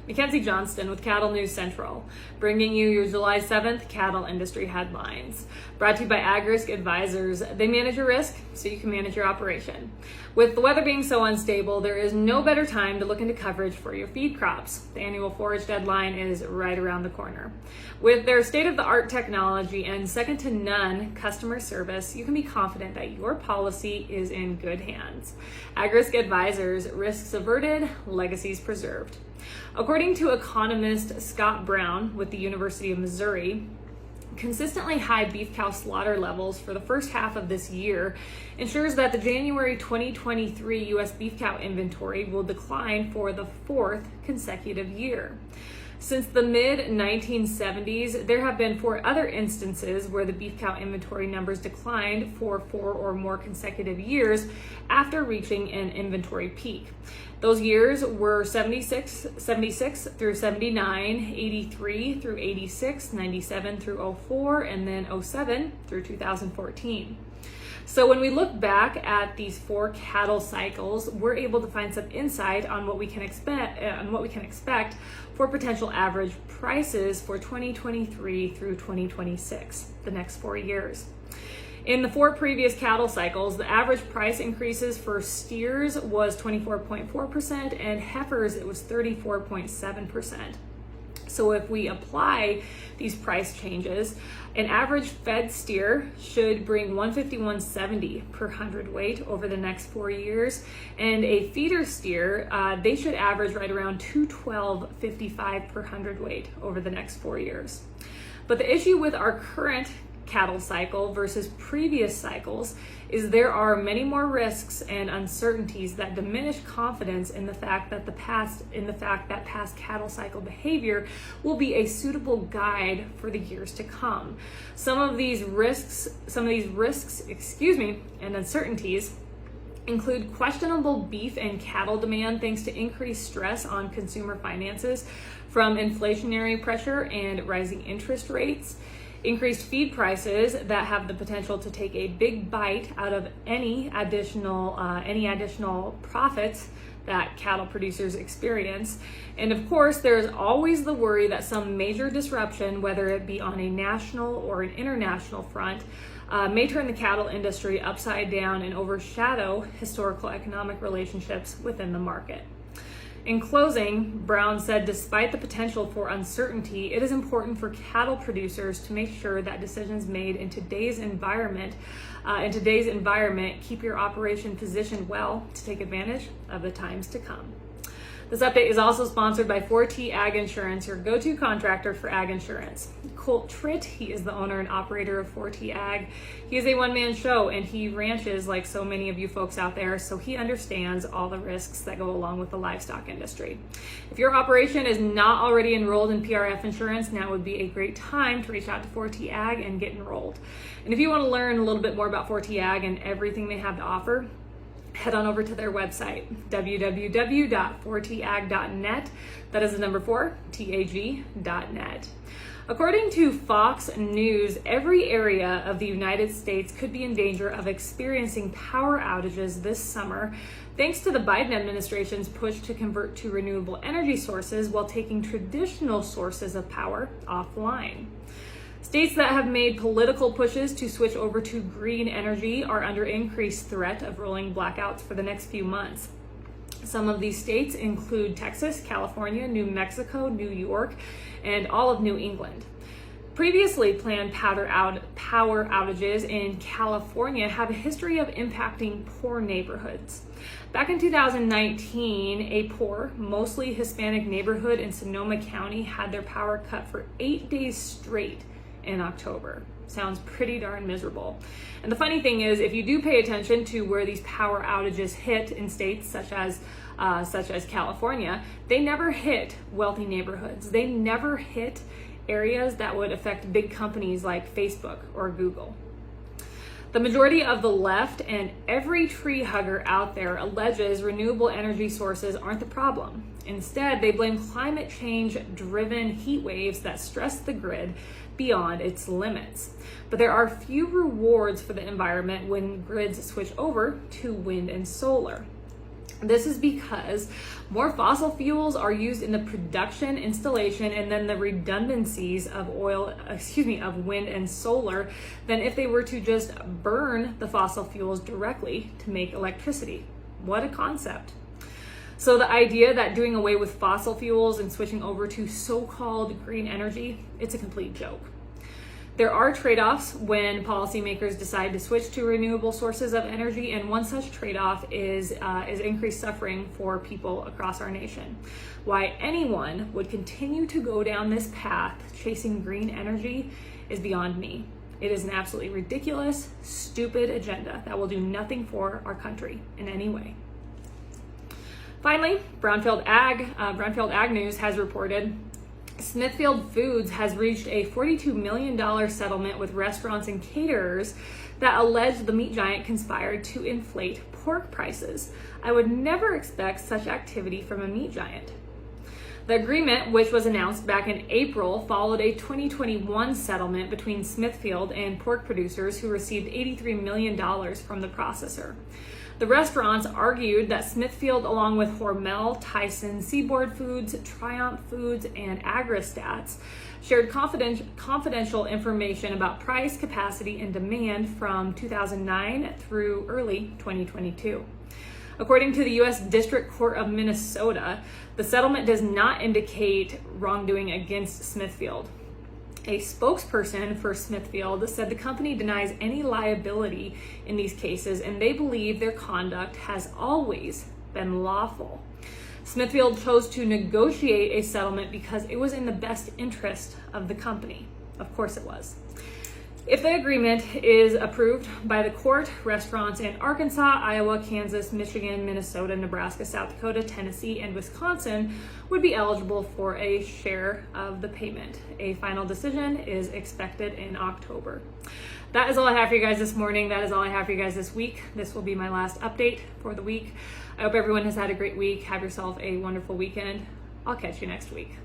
Mackenzie Johnston with Cattle News Central, bringing you your July 7th cattle industry headlines. Brought to you by AgRisk Advisors. They manage your risk so you can manage your operation. With the weather being so unstable, there is no better time to look into coverage for your feed crops. The annual forage deadline is right around the corner. With their state-of-the-art technology and second-to-none customer service, you can be confident that your policy is in good hands. AgRisk Advisors, risks averted, legacies preserved. According to economist Scott Brown with the University of Missouri, consistently high beef cow slaughter levels for the first half of this year ensures that the January 2023 U.S. beef cow inventory will decline for the fourth consecutive year. Since the mid-1970s, there have been 4 other instances where the beef cow inventory numbers declined for 4 or more consecutive years after reaching an inventory peak. Those years were 76 through 79, 83 through 86, 97 through 04, and then 07 through 2014. So when we look back at these 4 cattle cycles, we're able to find some insight on what we can expect for potential average prices for 2023 through 2026, the next 4 years. In the 4 previous cattle cycles, the average price increases for steers was 24.4% and heifers it was 34.7%. So if we apply these price changes, an average fed steer should bring $151.70 per hundredweight over the next 4 years, and a feeder steer, they should average right around $212.55 per hundredweight over the next 4 years. But the issue with our current cattle cycle versus previous cycles is there are many more risks and uncertainties that diminish confidence in the fact that past cattle cycle behavior will be a suitable guide for the years to come. Some of these risks, and uncertainties include questionable beef and cattle demand thanks to increased stress on consumer finances from inflationary pressure and rising interest rates, increased feed prices that have the potential to take a big bite out of any additional profits that cattle producers experience. And of course, there's always the worry that some major disruption, whether it be on a national or an international front, may turn the cattle industry upside down and overshadow historical economic relationships within the market. In closing, Brown said, despite the potential for uncertainty, it is important for cattle producers to make sure that decisions made in today's environment keep your operation positioned well to take advantage of the times to come. This update is also sponsored by 4T Ag Insurance, your go-to contractor for ag insurance. Colt Tritt, he is the owner and operator of 4T Ag. He is a one-man show and he ranches like so many of you folks out there, so he understands all the risks that go along with the livestock industry. If your operation is not already enrolled in PRF insurance, now would be a great time to reach out to 4T Ag and get enrolled. And if you want to learn a little bit more about 4T Ag and everything they have to offer, head on over to their website, www.4tag.net. That is the number 4, TAG.net. According to Fox News, every area of the United States could be in danger of experiencing power outages this summer, thanks to the Biden administration's push to convert to renewable energy sources while taking traditional sources of power offline. States that have made political pushes to switch over to green energy are under increased threat of rolling blackouts for the next few months. Some of these states include Texas, California, New Mexico, New York, and all of New England. Previously planned power outages in California have a history of impacting poor neighborhoods. Back in 2019, a poor, mostly Hispanic neighborhood in Sonoma County had their power cut for 8 days straight in October. Sounds pretty darn miserable. And the funny thing is, if you do pay attention to where these power outages hit in states such as California, they never hit wealthy neighborhoods. They never hit areas that would affect big companies like Facebook or Google. The majority of the left and every tree hugger out there alleges renewable energy sources aren't the problem. Instead, they blame climate change-driven heat waves that stress the grid beyond its limits. But there are few rewards for the environment when grids switch over to wind and solar. This is because more fossil fuels are used in the production, installation, and then the redundancies of of wind and solar than if they were to just burn the fossil fuels directly to make electricity. What a concept. So the idea that doing away with fossil fuels and switching over to so-called green energy, it's a complete joke. There are trade-offs when policymakers decide to switch to renewable sources of energy, and one such trade-off is increased suffering for people across our nation. Why anyone would continue to go down this path chasing green energy is beyond me. It is an absolutely ridiculous, stupid agenda that will do nothing for our country in any way. Finally, Brownfield Ag News has reported Smithfield Foods has reached a $42 million settlement with restaurants and caterers that allege the meat giant conspired to inflate pork prices. I would never expect such activity from a meat giant. The agreement, which was announced back in April, followed a 2021 settlement between Smithfield and pork producers who received $83 million from the processor. The restaurants argued that Smithfield, along with Hormel, Tyson, Seaboard Foods, Triumph Foods, and Agristats, shared confidential information about price, capacity, and demand from 2009 through early 2022. According to the U.S. District Court of Minnesota, the settlement does not indicate wrongdoing against Smithfield. A spokesperson for Smithfield said the company denies any liability in these cases, and they believe their conduct has always been lawful. Smithfield chose to negotiate a settlement because it was in the best interest of the company. Of course it was. If the agreement is approved by the court, restaurants in Arkansas, Iowa, Kansas, Michigan, Minnesota, Nebraska, South Dakota, Tennessee, and Wisconsin would be eligible for a share of the payment. A final decision is expected in October. That is all I have for you guys this morning. That is all I have for you guys this week. This will be my last update for the week. I hope everyone has had a great week. Have yourself a wonderful weekend. I'll catch you next week.